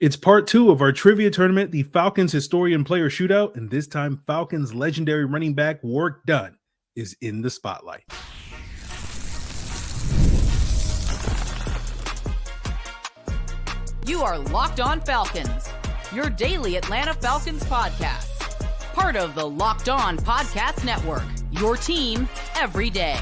It's part two of our trivia tournament, the Falcons Historian Player Shootout, and this time Falcons legendary running back Warrick Dunn is in the spotlight. You are Locked On Falcons, your daily Atlanta Falcons podcast. Part of the Locked On Podcast Network, your team every day.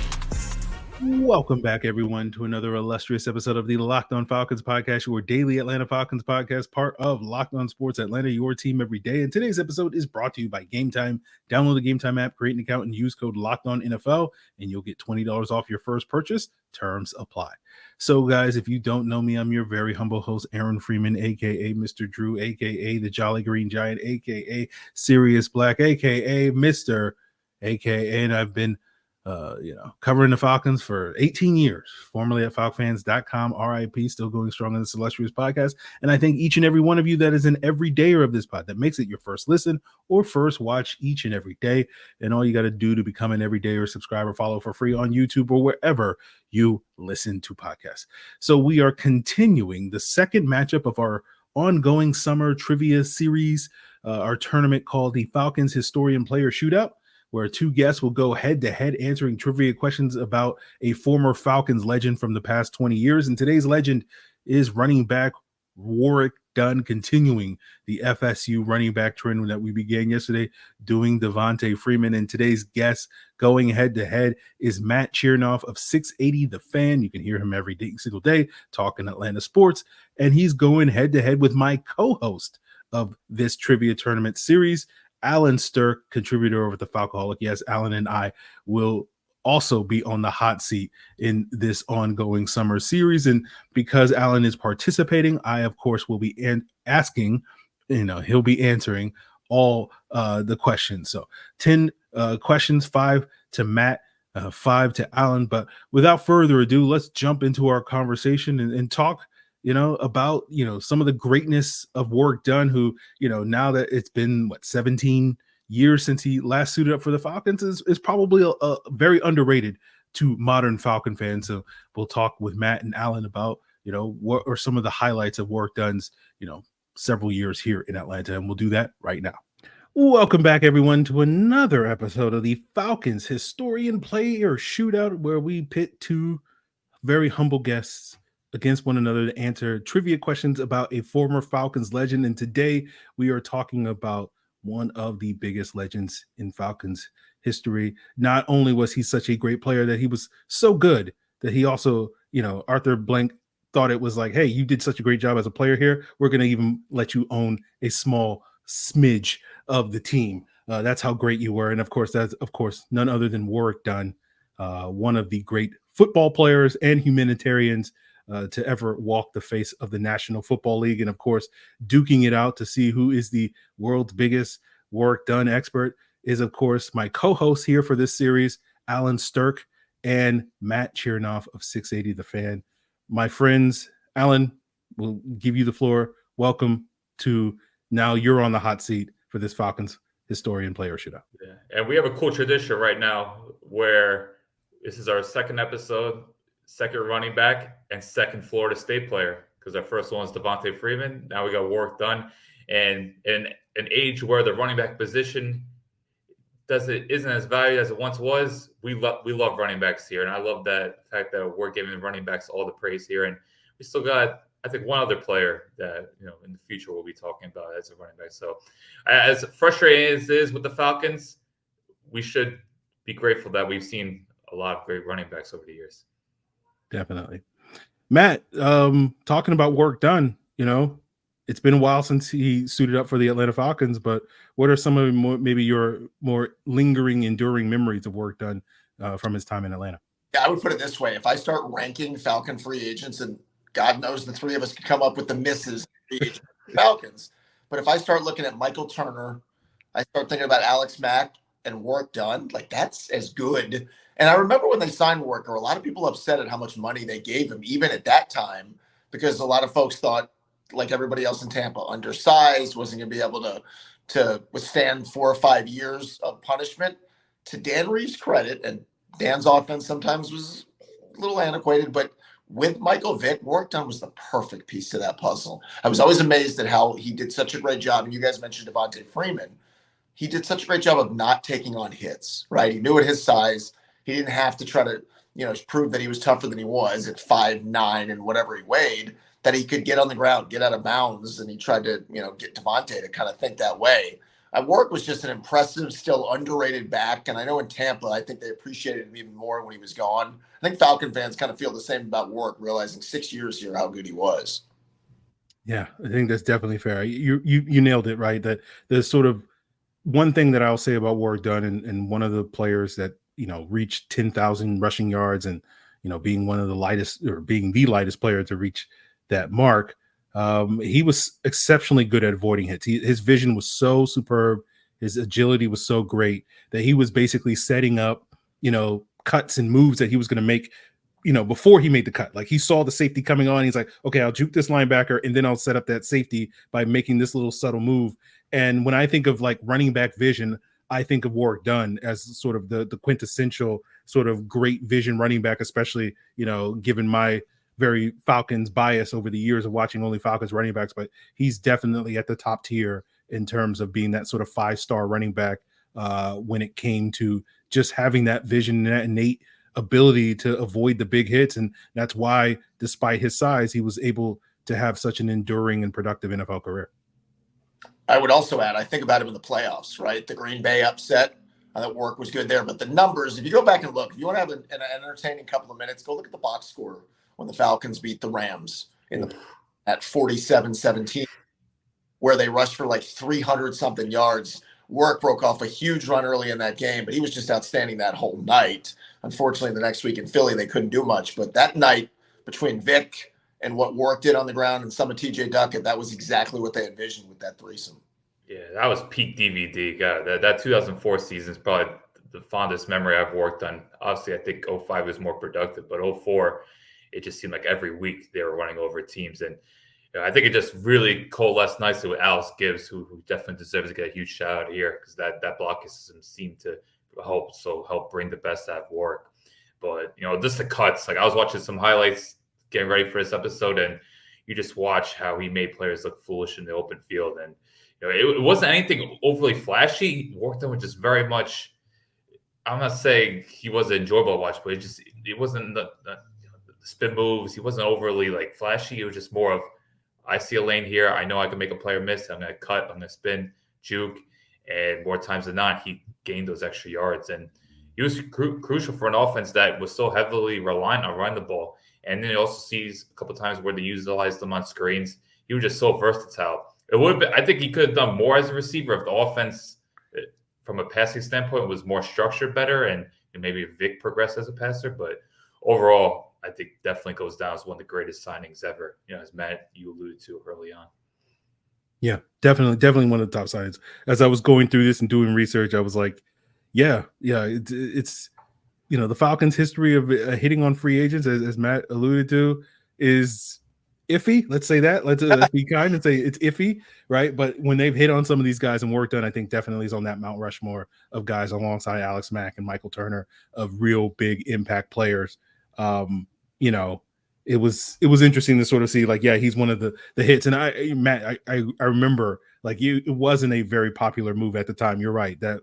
Welcome back, everyone, to another illustrious episode of the Locked On Falcons podcast, your daily Atlanta Falcons podcast, part of Locked On Sports Atlanta, your team every day. And today's episode is brought to you by Gametime. Download the Gametime app, create an account, and use code LOCKEDONNFL, and you'll get $20 off your first purchase. Terms apply. So, guys, if you don't know me, I'm your very humble host, Aaron Freeman, a.k.a. Mr. Drew, a.k.a. the Jolly Green Giant, a.k.a. Sirius Black, a.k.a. Mr. a.k.a. and I've been covering the Falcons for 18 years, formerly at falcfans.com, RIP, still going strong in this illustrious podcast. And I thank each and every one of you that is an everydayer of this pod, that makes it your first listen or first watch each and every day. And all you got to do to become an everydayer, subscribe or follow for free on YouTube or wherever you listen to podcasts. So we are continuing the second matchup of our ongoing summer trivia series, our tournament called the Falcons Historian Player Shootout, where two guests will go head-to-head answering trivia questions about a former Falcons legend from the past 20 years. And today's legend is running back Warrick Dunn, continuing the FSU running back trend that we began yesterday doing Devontae Freeman. And today's guest going head-to-head is Matt Chernoff of 680 The Fan. You can hear him every single day talking Atlanta sports. And he's going head-to-head with my co-host of this trivia tournament series, Allen Strk, contributor over at the Falcoholic. Yes, Allen and I will also be on the hot seat in this ongoing summer series. And because Allen is participating, I, of course, will be asking, he'll be answering all the questions. So 10 questions, 5 to Matt, 5 to Allen. But without further ado, let's jump into our conversation and talk about, some of the greatness of Warrick Dunn, who, now that it's been, 17 years since he last suited up for the Falcons, is probably a very underrated to modern Falcon fans. So we'll talk with Matt and Allen about, what are some of the highlights of Warrick Dunn's, several years here in Atlanta. And we'll do that right now. Welcome back, everyone, to another episode of the Falcons Historian Player Shootout, where we pit two very humble guests against one another to answer trivia questions about a former Falcons legend. And today we are talking about one of the biggest legends in Falcons history. Not only was he such a great player that he was so good that he also, Arthur Blank thought it was like, hey, you did such a great job as a player here. We're going to even let you own a small smidge of the team. That's how great you were. And of course, that's none other than Warrick Dunn, one of the great football players and humanitarians to ever walk the face of the National Football League. And of course, duking it out to see who is the world's biggest Warrick Dunn expert is, of course, my co-host here for this series, Allen Strk and Matt Chernoff of 680 The Fan. My friends, Allen, we'll give you the floor. Welcome to, now you're on the hot seat for this Falcons Historian Player Shootout. Yeah. And we have a cool tradition right now where this is our second episode, second running back, and second Florida State player, because our first one was Devontae Freeman. Now we got Warrick Dunn. And in an age where the running back position isn't as valued as it once was, we love running backs here. And I love that fact that we're giving running backs all the praise here. And we still got, I think, one other player that, in the future we'll be talking about as a running back. So as frustrating as it is with the Falcons, we should be grateful that we've seen a lot of great running backs over the years. Definitely. Matt, talking about Warrick Dunn, it's been a while since he suited up for the Atlanta Falcons, but what are some of maybe your more lingering, enduring memories of Warrick Dunn from his time in Atlanta? Yeah, I would put it this way. If I start ranking Falcon free agents, and God knows the three of us could come up with the misses free agent Falcons, but if I start looking at Michael Turner, I start thinking about Alex Mack and Warrick Dunn, that's as good. And I remember when they signed Warrick, a lot of people upset at how much money they gave him, even at that time, because a lot of folks thought, like everybody else in Tampa, undersized, wasn't going to be able to withstand 4 or 5 years of punishment. To Dan Reeves' credit, and Dan's offense sometimes was a little antiquated, but with Michael Vick, Warrick Dunn was the perfect piece to that puzzle. I was always amazed at how he did such a great job. And you guys mentioned Devontae Freeman. He did such a great job of not taking on hits, right? He knew at his size, he didn't have to try to, prove that he was tougher than he was at 5'9" and whatever he weighed, that he could get on the ground, get out of bounds. And he tried to, get Devontae to kind of think that way. Warrick was just an impressive, still underrated back. And I know in Tampa, I think they appreciated him even more when he was gone. I think Falcon fans kind of feel the same about Warrick, realizing 6 years here how good he was. Yeah, I think that's definitely fair. You nailed it, right? That there's sort of one thing that I'll say about Warrick Dunn and one of the players that, reached 10,000 rushing yards and, being one of the lightest or being the lightest player to reach that mark. He was exceptionally good at avoiding hits. His vision was so superb. His agility was so great that he was basically setting up, cuts and moves that he was going to make, before he made the cut. Like he saw the safety coming on. He's like, okay, I'll juke this linebacker and then I'll set up that safety by making this little subtle move. And when I think of like running back vision, I think of Warrick Dunn as sort of the quintessential sort of great vision running back, especially, given my very Falcons bias over the years of watching only Falcons running backs, but he's definitely at the top tier in terms of being that sort of 5-star running back when it came to just having that vision and that innate ability to avoid the big hits. And that's why, despite his size, he was able to have such an enduring and productive NFL career. I would also add, I think about him in the playoffs, right? The Green Bay upset, that Warrick was good there. But the numbers, if you go back and look, if you want to have an entertaining couple of minutes, go look at the box score when the Falcons beat the Rams at 47-17, where they rushed for like 300-something yards. Warrick broke off a huge run early in that game, but he was just outstanding that whole night. Unfortunately, the next week in Philly, they couldn't do much. But that night between Vic and what Warrick did on the ground and some of TJ Duckett, that was exactly what they envisioned with that threesome. Yeah, that was peak DVD. God, that 2004 season is probably the fondest memory I've worked on. Obviously, I think 05 was more productive, but 04, it just seemed like every week they were running over teams. And I think it just really coalesced nicely with Alex Gibbs, who definitely deserves to get a huge shout out here because that blocking system seemed to help bring the best out of Warrick. But, just the cuts. Like I was watching some highlights getting ready for this episode, and you just watch how he made players look foolish in the open field. And it wasn't anything overly flashy. Warrick Dunn was just very much. I'm not saying he wasn't enjoyable to watch, but it wasn't the spin moves. He wasn't overly like flashy. It was just more of, I see a lane here. I know I can make a player miss. I'm going to cut. I'm going to spin, juke, and more times than not, he gained those extra yards. And he was crucial for an offense that was so heavily reliant on running the ball. And then you also sees a couple of times where they utilized them on screens. He was just so versatile. It would have been, I think he could have done more as a receiver if the offense, from a passing standpoint, was more structured better and maybe Vic progressed as a passer. But overall, I think definitely goes down as one of the greatest signings ever, as Matt, you alluded to early on. Yeah, definitely one of the top signings. As I was going through this and doing research, I was like, it's the Falcons' history of hitting on free agents, as Matt alluded to, is iffy. Let's say that. Let's be kind and say it's iffy, right? But when they've hit on some of these guys and Warrick Dunn, I think definitely is on that Mount Rushmore of guys alongside Alex Mack and Michael Turner of real big impact players. It was interesting to sort of see, like, he's one of the hits. And I remember, like, it wasn't a very popular move at the time. You're right, that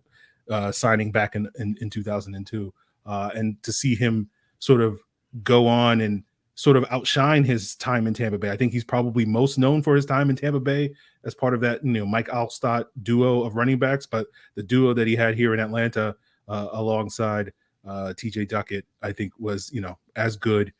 signing back in 2002. And to see him sort of go on and sort of outshine his time in Tampa Bay. I think he's probably most known for his time in Tampa Bay as part of that, Mike Alstott duo of running backs, but the duo that he had here in Atlanta alongside TJ Duckett, I think was, as good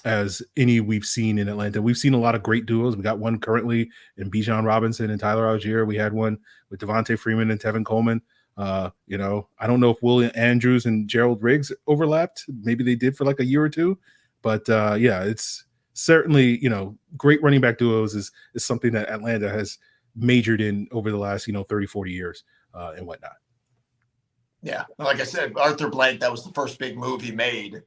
as any we've seen in Atlanta. We've seen a lot of great duos. We got one currently in Bijan Robinson and Tyler Algier. We had one with Devontae Freeman and Tevin Coleman. I don't know if William Andrews and Gerald Riggs overlapped. Maybe they did for like a year or two. But it's certainly, great running back duos is something that Atlanta has majored in over the last, 30, 40 years and whatnot. Yeah. Like I said, Arthur Blank, that was the first big move he made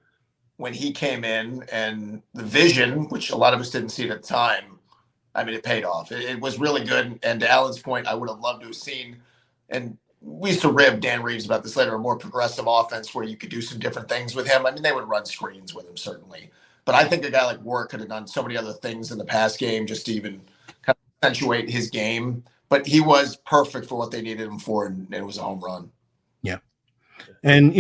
when he came in, and the vision, which a lot of us didn't see it at the time, I mean, it paid off. It was really good. And to Alan's point, I would have loved to have seen, and we used to rib Dan Reeves about this later, a more progressive offense where you could do some different things with him. I mean, they would run screens with him, certainly. But I think a guy like Warrick could have done so many other things in the pass game just to even kind of accentuate his game. But he was perfect for what they needed him for, and it was a home run. Yeah. And,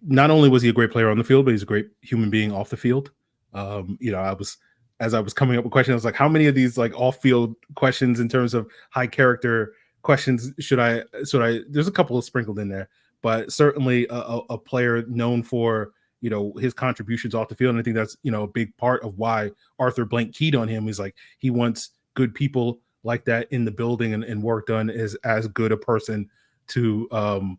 not only was he a great player on the field, but he's a great human being off the field. As I was coming up with questions, I was like, how many of these like off-field questions in terms of high character questions should I there's a couple of sprinkled in there, but certainly a player known for, his contributions off the field. And I think that's, a big part of why Arthur Blank keyed on him. He's like, he wants good people like that in the building, and Warrick Dunn is as good a person to,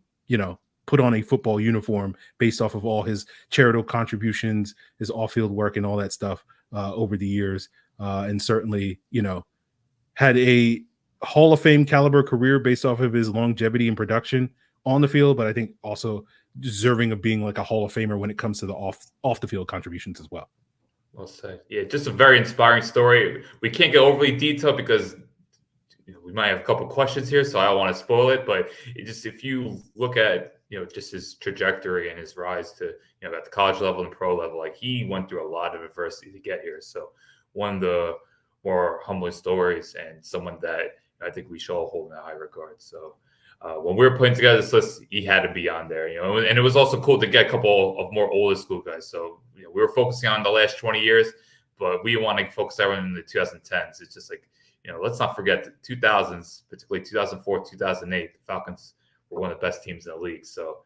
put on a football uniform based off of all his charitable contributions, his off-field work and all that stuff over the years. And certainly, had a Hall of Fame caliber career based off of his longevity and production on the field, but I think also deserving of being like a Hall of Famer when it comes to the off the field contributions as well. Well said. Yeah, just a very inspiring story. We can't get overly detailed because we might have a couple questions here, so I don't want to spoil it. But if you look at just his trajectory and his rise to at the college level and pro level, like he went through a lot of adversity to get here. So one of the more humbling stories, and someone that I think we should all hold in a high regard. So when we were putting together this list, he had to be on there, and it was also cool to get a couple of more older school guys. So we were focusing on the last 20 years, but we want to focus everyone in the 2010s. It's just like, let's not forget the 2000s, particularly 2004, 2008, the Falcons were one of the best teams in the league. So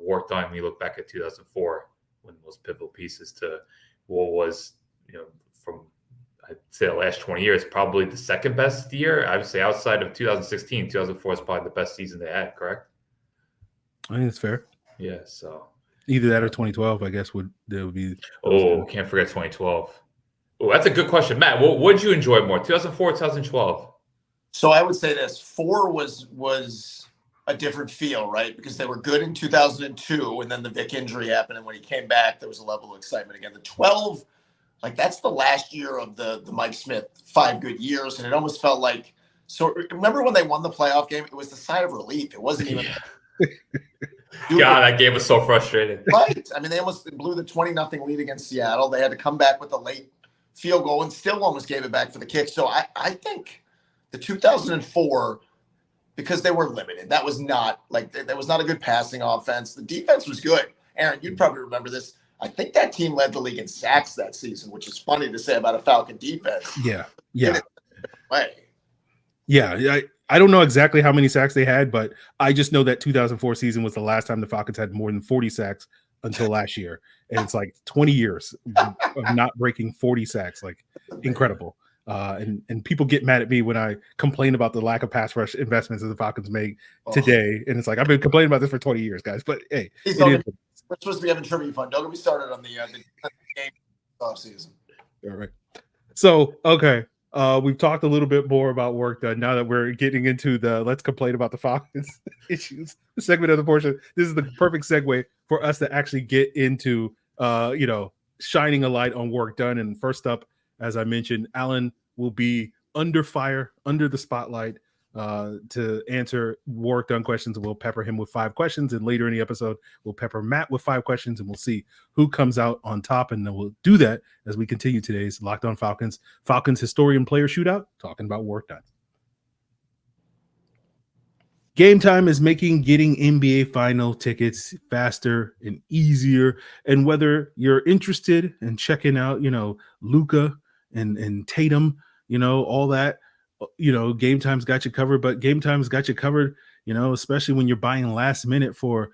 Warrick Dunn, we look back at 2004, one of the most pivotal pieces to what was, from I'd say the last 20 years, probably the second best year. I would say outside of 2016, 2004 is probably the best season they had, correct? I think that's fair. Yeah, so. Either that or 2012, I guess, would be. Oh, can't forget 2012. Oh, that's a good question. Matt, what did you enjoy more, 2004 or 2012? So I would say this. 4 was a different feel, right? Because they were good in 2002, and then the Vic injury happened, and when he came back, there was a level of excitement again. The 12, like that's the last year of the Mike Smith 5 good years, and it almost felt like. So remember when they won the playoff game? It was the sigh of relief. It wasn't even. God, that game was so frustrating. Right. I mean, they almost blew the 20-0 lead against Seattle. They had to come back with a late field goal and still almost gave it back for the kick. So I think the 2004, because they were limited, that was not a good passing offense. The defense was good. Aaron, you'd probably remember this. I think that team led the league in sacks that season, which is funny to say about a Falcon defense. Yeah. Yeah. I don't know exactly how many sacks they had, but I just know that 2004 season was the last time the Falcons had more than 40 sacks until last year. And it's like 20 years of not breaking 40 sacks. Like incredible. And people get mad at me when I complain about the lack of pass rush investments that the Falcons make today. And it's like, I've been complaining about this for 20 years, guys. But hey, we're supposed to be having trivia fun. Don't get me started on the game off season. All right. So, okay. We've talked a little bit more about Warrick Dunn. Now that we're getting into the let's complain about the Falcons issues segment of the portion, this is the perfect segue for us to actually get into, shining a light on Warrick Dunn. And first up, as I mentioned, Allen will be under fire, under the spotlight to answer Warrick Dunn questions. And we'll pepper him with 5 questions. And later in the episode, we'll pepper Matt with 5 questions, and we'll see who comes out on top. And then we'll do that as we continue today's Locked On Falcons Historian Player Shootout, talking about Warrick Dunn. Gametime is making getting NBA final tickets faster and easier. And whether you're interested in checking out, Luka and Tatum, all that, Gametime's got you covered. But Gametime's got you covered, especially when you're buying last minute for,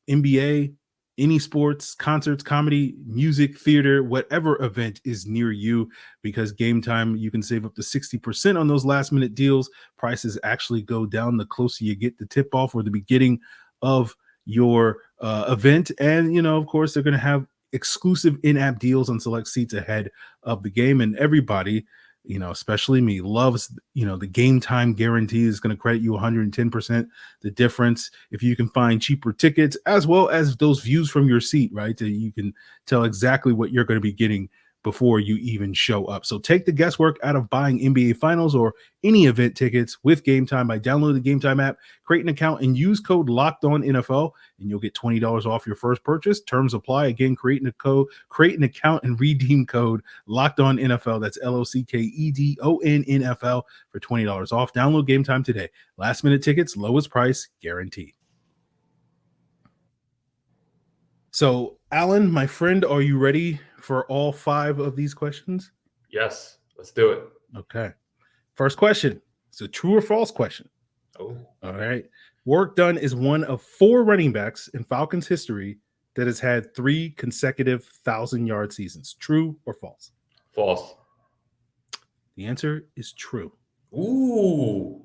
NBA, any sports, concerts, comedy, music, theater, whatever event is near you, because Gametime, you can save up to 60% on those last minute deals. Prices actually go down the closer you get the tip off or the beginning of your event. And, of course, they're going to have exclusive in-app deals on select seats ahead of the game. And everybody, especially me, loves, the Gametime guarantee is going to credit you 110% the difference if you can find cheaper tickets, as well as those views from your seat, right? That you can tell exactly what you're going to be getting before you even show up. So take the guesswork out of buying NBA Finals or any event tickets with Gametime by downloading the Gametime app, create an account, and use code LOCKEDONNFL, and you'll get $20 off your first purchase. Terms apply. Again, create an account and redeem code LOCKEDONNFL. That's LOCKEDONNFL for $20 off. Download Gametime today. Last minute tickets, lowest price guaranteed. So, Alan, my friend, are you ready for all 5 of these questions? Yes, let's do it. Okay. First question. It's a true or false question. Oh, all right. Warrick Dunn is one of 4 running backs in Falcons history that has had 3 consecutive 1,000-yard seasons. True or false? False. The answer is true. Ooh,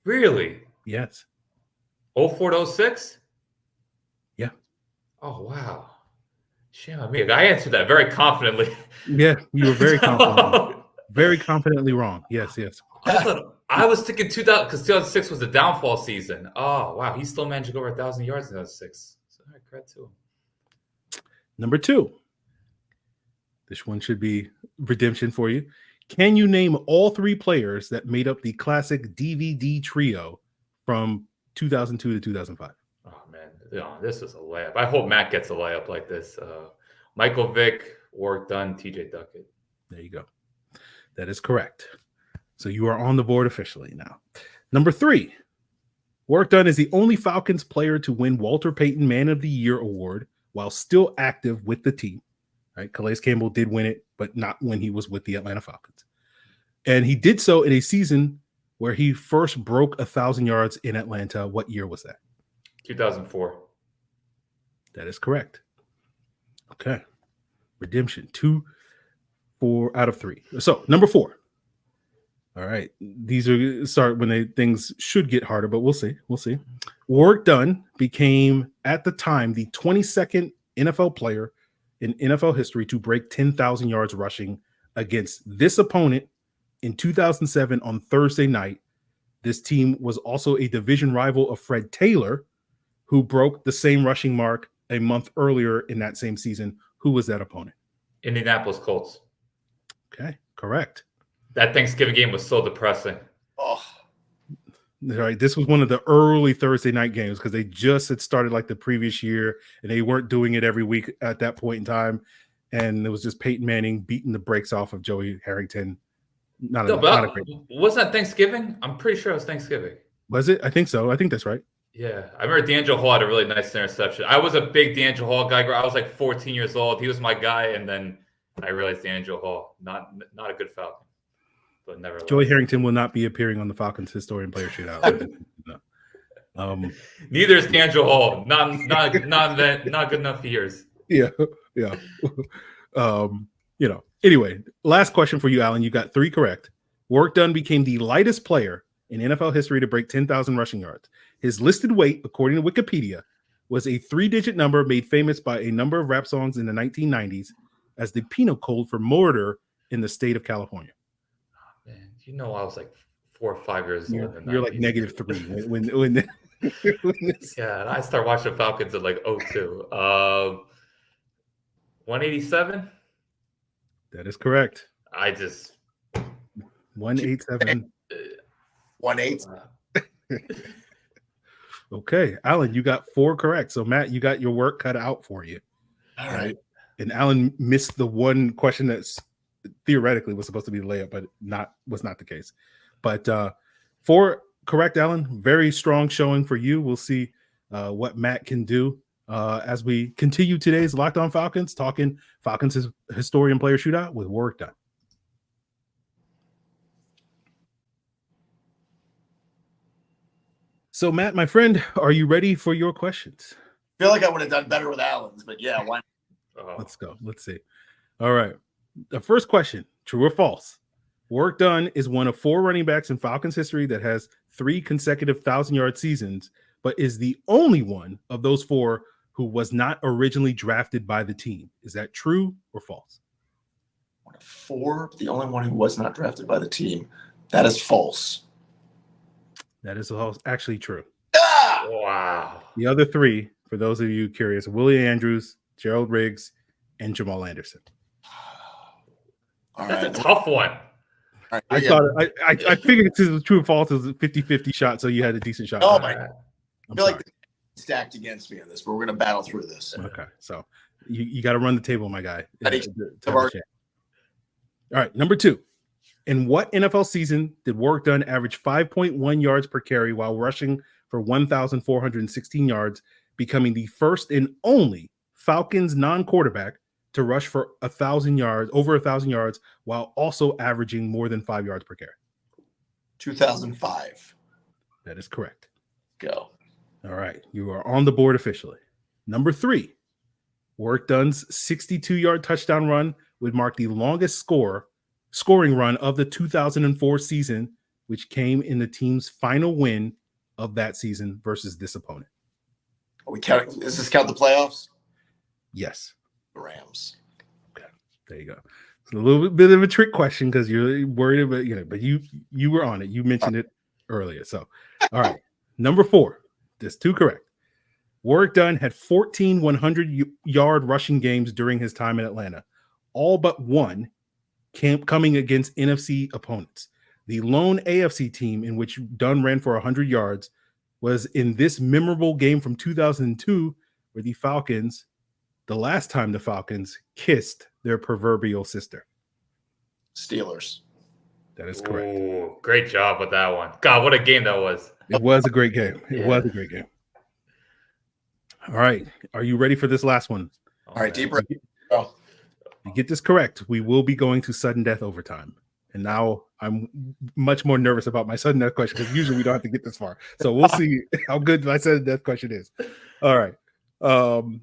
really? Yes. 04 to 06? Yeah. Oh, wow. Shame on me. I answered that very confidently. Yeah, you were very confidently wrong. Yes. I was thinking 2000 because 2006 was the downfall season. Oh, wow. He still managed to go over 1,000 yards in 2006. So, all right, credit to him. Number 2. This one should be redemption for you. Can you name all 3 players that made up the classic DVD trio from 2002 to 2005? Oh, man. This is a layup. I hope Matt gets a layup like this. Michael Vick, Warrick Dunn, TJ Duckett. There you go. That is correct. So you are on the board officially now. Number 3. Warrick Dunn is the only Falcons player to win Walter Payton Man of the Year award while still active with the team. Right? Calais Campbell did win it, but not when he was with the Atlanta Falcons. And he did so in a season where he first broke 1,000 yards in Atlanta. What year was that? 2004. That is correct. Okay. Redemption. 2, 4 out of 3. So number 4. All right. These are start when things should get harder, but we'll see. Warrick Dunn became at the time the 22nd NFL player in NFL history to break 10,000 yards rushing against this opponent in 2007 on Thursday night. This team was also a division rival of Fred Taylor, who broke the same rushing mark a month earlier in that same season. Who was that opponent? Indianapolis Colts. Okay, correct. That Thanksgiving game was so depressing. Oh, All right, this was one of the early Thursday night games because they just had started like the previous year, and they weren't doing it every week at that point in time. And it was just Peyton Manning beating the brakes off of Joey Harrington. Not a great. Wasn't that Thanksgiving? I'm pretty sure it was Thanksgiving. Was it? I think so. I think that's right. Yeah, I remember D'Angelo Hall had a really nice interception. I was a big D'Angelo Hall guy. I was like 14 years old. He was my guy, and then I realized D'Angelo Hall, not a good Falcon, but never. Joey Harrington will not be appearing on the Falcons Historian Player Shootout. No. Neither is D'Angelo Hall. Not good enough for years. Yeah. Anyway, last question for you, Alan. You got 3 correct. Warrick Dunn became the lightest player in NFL history to break 10,000 rushing yards. His listed weight, according to Wikipedia, was a 3-digit number made famous by a number of rap songs in the 1990s as the penal code for murder in the state of California. Oh, man, I was like 4 or 5 years old. You're like -3 when yeah, and I started watching Falcons at like 02. 187. That is correct. 1-8. 187. Okay, Alan, you got 4 correct. So Matt, you got your work cut out for you. All right. And Alan missed the one question that's theoretically was supposed to be the layup, but was not the case. But 4 correct, Alan. Very strong showing for you. We'll see what Matt can do as we continue today's Locked On Falcons, talking Falcons Historian Player Shootout with Warrick Dunn. So, Matt, my friend, are you ready for your questions? I feel like I would have done better with Allen's, but yeah, why not? Let's go. Let's see. All right. The first question, true or false? Warrick Dunn is one of 4 running backs in Falcons history that has 3 consecutive 1,000-yard seasons, but is the only one of those 4 who was not originally drafted by the team. Is that true or false? 1 of 4, the only one who was not drafted by the team. That is false. That is actually true. Ah! Wow. The other 3, for those of you curious, Willie Andrews, Gerald Riggs, and Jamal Anderson. All That's right. a tough one. All right. I thought I figured it was true or false. It was a 50-50 shot, so you had a decent shot. Oh, Right. I feel like they're stacked against me in this, but we're going to battle through this. Okay, so you got to run the table, my guy. All All right, number 2. In what NFL season did Warrick Dunn average 5.1 yards per carry while rushing for 1,416 yards, becoming the first and only Falcons non-quarterback to rush for 1,000 yards, over 1,000 yards, while also averaging more than 5 yards per carry? 2005. That is correct. Go. All right, you are on the board officially. Number 3, Warrick Dunn's 62-yard touchdown run would mark the longest scoring run of the 2004 season, which came in the team's final win of that season versus this opponent. Are we counting? Does this count the playoffs? Yes. The Rams. Okay, there you go. It's a little bit of a trick question because you're worried about, but you were on it. You mentioned it earlier. So, all right. Number 4, there's 2 correct. Warrick Dunn had 14 100-yard rushing games during his time in Atlanta, all but one coming against NFC opponents. The lone AFC team in which Dunn ran for 100 yards was in this memorable game from 2002, where the last time the Falcons kissed their proverbial sister. Steelers. That is correct. Ooh, great job with that one. God, what a game that was. It was a great game. It was a great game. All right. Are you ready for this last one? All right, deep breath. You get this correct, we will be going to sudden death overtime. And now I'm much more nervous about my sudden death question because usually we don't have to get this far. So we'll see how good my sudden death question is. All right.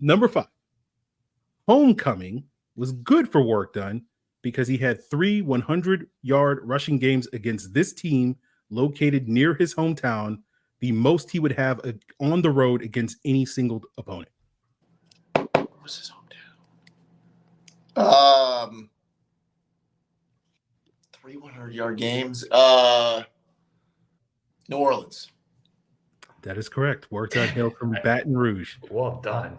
Number 5. Homecoming was good for Warrick Dunn because he had 3 100-yard rushing games against this team located near his hometown, the most he would have on the road against any single opponent. What was his hometown? 3 100-yard games. New Orleans. That is correct. Warrick Dunn hailed from Baton Rouge. Well done.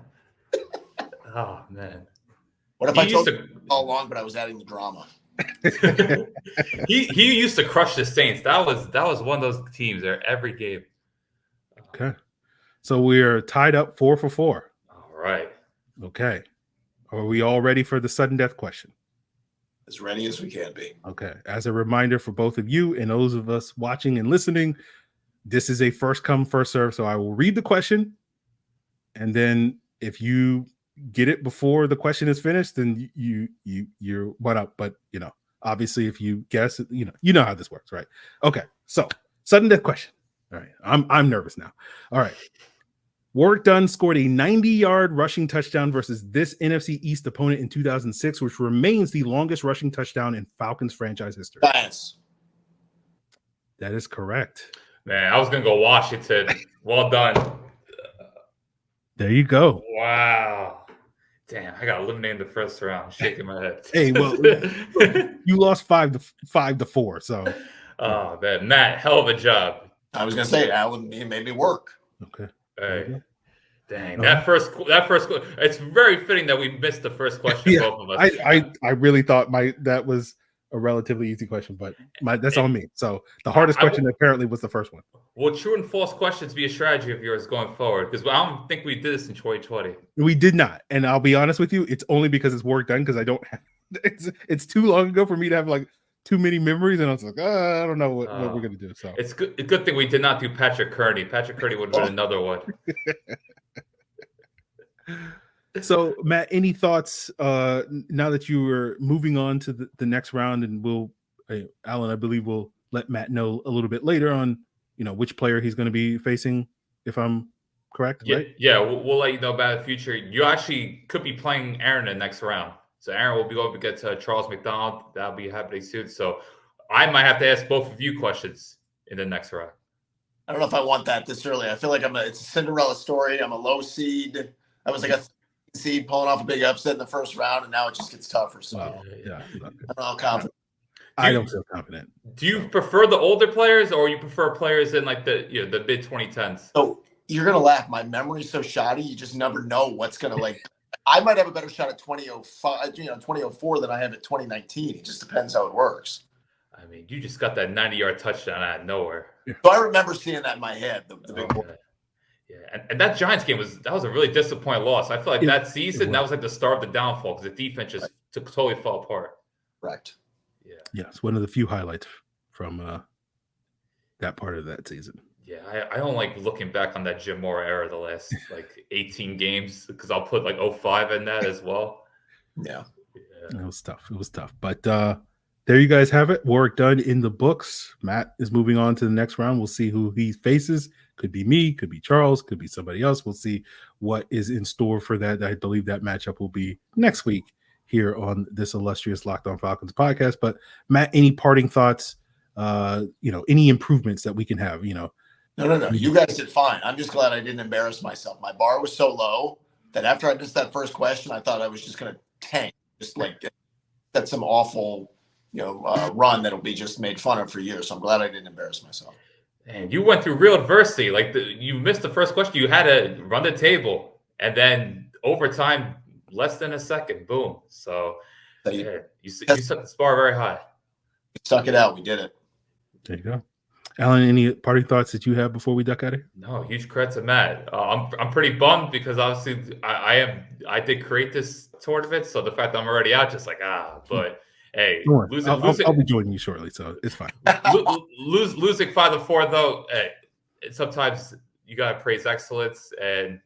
Oh, man. What if I told you all along, but I was adding the drama? he used to crush the Saints. That was one of those teams there every game. Okay. So we're tied up 4-4. All right. Okay. Are we all ready for the sudden death question? As ready as we can be. Okay. As a reminder for both of you and those of us watching and listening, this is a first come, first serve. So I will read the question. And then if you get it before the question is finished, then you're one up. But obviously if you guess, you know how this works, right? Okay. So sudden death question. All right. I'm nervous now. All right. Warrick Dunn scored a 90-yard rushing touchdown versus this NFC East opponent in 2006, which remains the longest rushing touchdown in Falcons franchise history. Giants. That is correct. Man, I was going to go Washington. Well done. There you go. Wow. Damn, I got eliminated in the first round. Shaking my head. Hey, well, you lost 5-4. So, oh man, Matt, hell of a job. I was gonna say, Allen, he made me work. Okay. Hey, dang, that first. It's very fitting that we missed the first question. Yeah, both of us. I really thought that was a relatively easy question, but that's on me. So the hardest question apparently was the first one. Will true and false questions be a strategy of yours going forward? Because I don't think we did this in 2020. We did not, and I'll be honest with you, it's only because it's Warrick Dunn because I don't have. It's too long ago for me to have like too many memories, and I was like, I don't know what we're gonna do. So it's good. A good thing we did not do Patrick Kearney. Patrick Kearney would have been another one. So, Matt, any thoughts now that you are moving on to the next round, and Alan, I believe we'll let Matt know a little bit later on, which player he's going to be facing, if I'm correct, yeah, right? Yeah, we'll let you know about the future. You actually could be playing Aaron in the next round. So Aaron will be going to get to Charles McDonald. That'll be happening soon. So I might have to ask both of you questions in the next round. I don't know if I want that this early. I feel like it's a Cinderella story. I'm a low seed. I was like a seed pulling off a big upset in the first round, and now it just gets tougher. So yeah. I don't know how confident. I don't feel confident. Do you prefer the older players, or you prefer players in like the mid 2010s? So you're gonna laugh. My memory's so shoddy. You just never know what's gonna I might have a better shot at 2005, 2004 than I have at 2019. It just depends how it works. I mean, you just got that 90-yard touchdown out of nowhere. So I remember seeing that in my head, the big boy. Yeah, and that Giants game was a really disappointing loss. I feel like that season, that was like the start of the downfall because the defense just totally fell apart. Correct. Yeah, it's one of the few highlights from that part of that season. Yeah, I don't like looking back on that Jim Mora era, the last like 18 games, because I'll put like 05 in that as well. Yeah. It was tough. But there you guys have it. Warrick Dunn in the books. Matt is moving on to the next round. We'll see who he faces. Could be me, could be Charles, could be somebody else. We'll see what is in store for that. I believe that matchup will be next week here on this illustrious Locked On Falcons podcast. But Matt, any parting thoughts? Any improvements that we can have? No. You guys did fine. I'm just glad I didn't embarrass myself. My bar was so low that after I missed that first question, I thought I was just going to tank, just like set some awful, run that'll be just made fun of for years. So I'm glad I didn't embarrass myself. And you went through real adversity. Like you missed the first question. You had to run the table, and then overtime, less than a second, boom. So you set the bar very high. Stuck it out. We did it. There you go. Alan, any parting thoughts that you have before we duck out of here? No, huge credit to Matt. I'm pretty bummed because obviously I did create this tournament, so the fact that I'm already out, just like but hey, I'll be joining you shortly, so it's fine. Losing 5-4 though, hey, sometimes you gotta praise excellence, and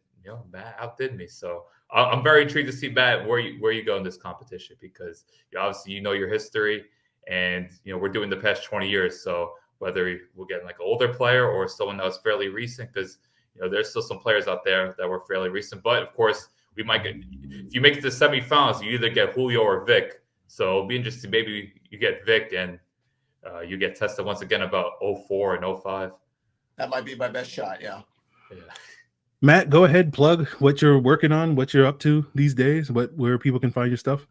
Matt outdid me. So I'm very intrigued to see Matt where you go in this competition, because obviously your history, and we're doing the past 20 years, so whether we'll get like an older player or someone that was fairly recent, because there's still some players out there that were fairly recent. But of course, we might get, if you make it to the semifinals, you either get Julio or Vic. So it'll be interesting. Maybe you get Vic and you get tested once again about 04 and 05. That might be my best shot. Yeah. Matt, go ahead, plug what you're working on, what you're up to these days, where people can find your stuff.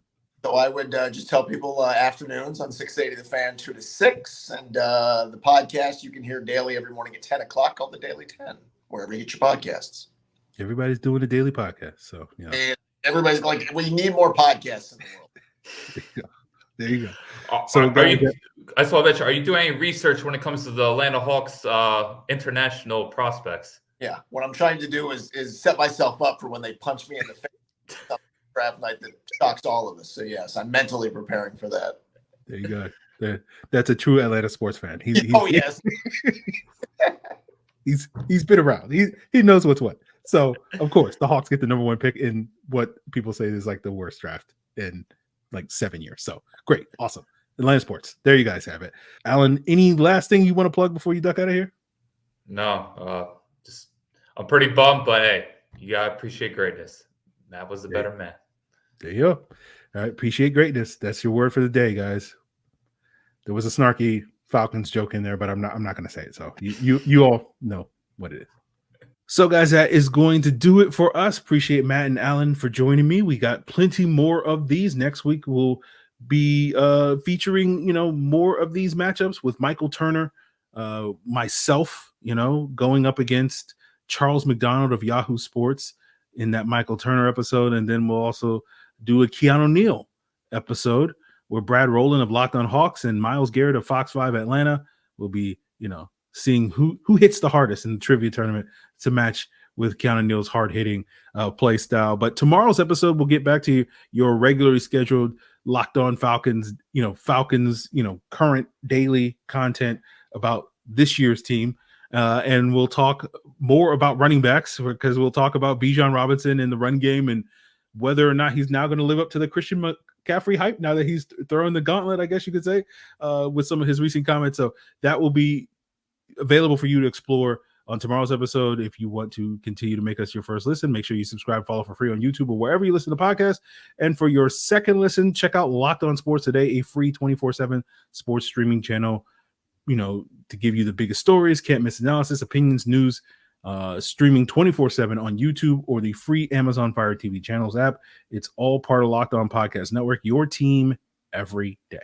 So I would just tell people afternoons on 680 The Fan, 2 to 6. And the podcast you can hear daily every morning at 10 o'clock called The Daily 10, wherever you get your podcasts. Everybody's doing a daily podcast. So, And everybody's like, we need more podcasts in the world. There you go. So I saw that. Are you doing any research when it comes to the Atlanta Hawks international prospects? Yeah. What I'm trying to do is set myself up for when they punch me in the face. Draft night that shocks all of us. So yes, I'm mentally preparing for that. There you go. That's a true Atlanta sports fan. Yes. He's been around. He knows what's what. So of course the Hawks get the number 1 pick in what people say is like the worst draft in like 7 years. So great, awesome. Atlanta sports. There you guys have it. Alan, any last thing you want to plug before you duck out of here? No, just I'm pretty bummed, but hey, you gotta appreciate greatness. Matt was the better man. There you go. All right. Appreciate greatness. That's your word for the day, guys. There was a snarky Falcons joke in there, but I'm not going to say it. So you all know what it is. So guys, that is going to do it for us. Appreciate Matt and Alan for joining me. We got plenty more of these. Next week we'll be featuring, more of these matchups with Michael Turner, myself, going up against Charles McDonald of Yahoo Sports in that Michael Turner episode. And then we'll also do a Keanu Neal episode where Brad Rowland of Locked On Hawks and Myles Garrett of Fox 5 Atlanta will be, seeing who hits the hardest in the trivia tournament to match with Keanu Neal's hard-hitting play style. But tomorrow's episode, we'll get back to your regularly scheduled Locked On Falcons, Falcons, current daily content about this year's team. And we'll talk more about running backs, because we'll talk about Bijan Robinson in the run game and whether or not he's now going to live up to the Christian McCaffrey hype now that he's throwing the gauntlet, I guess you could say, with some of his recent comments. So that will be available for you to explore on tomorrow's episode. If you want to continue to make us your first listen, make sure you subscribe, follow for free on YouTube or wherever you listen to podcasts. And for your second listen, check out Locked On Sports Today, a free 24/7 sports streaming channel, to give you the biggest stories, can't miss analysis, opinions, news, streaming 24/7 on YouTube or the free Amazon Fire TV channels app. It's all part of Locked On Podcast Network, your team every day.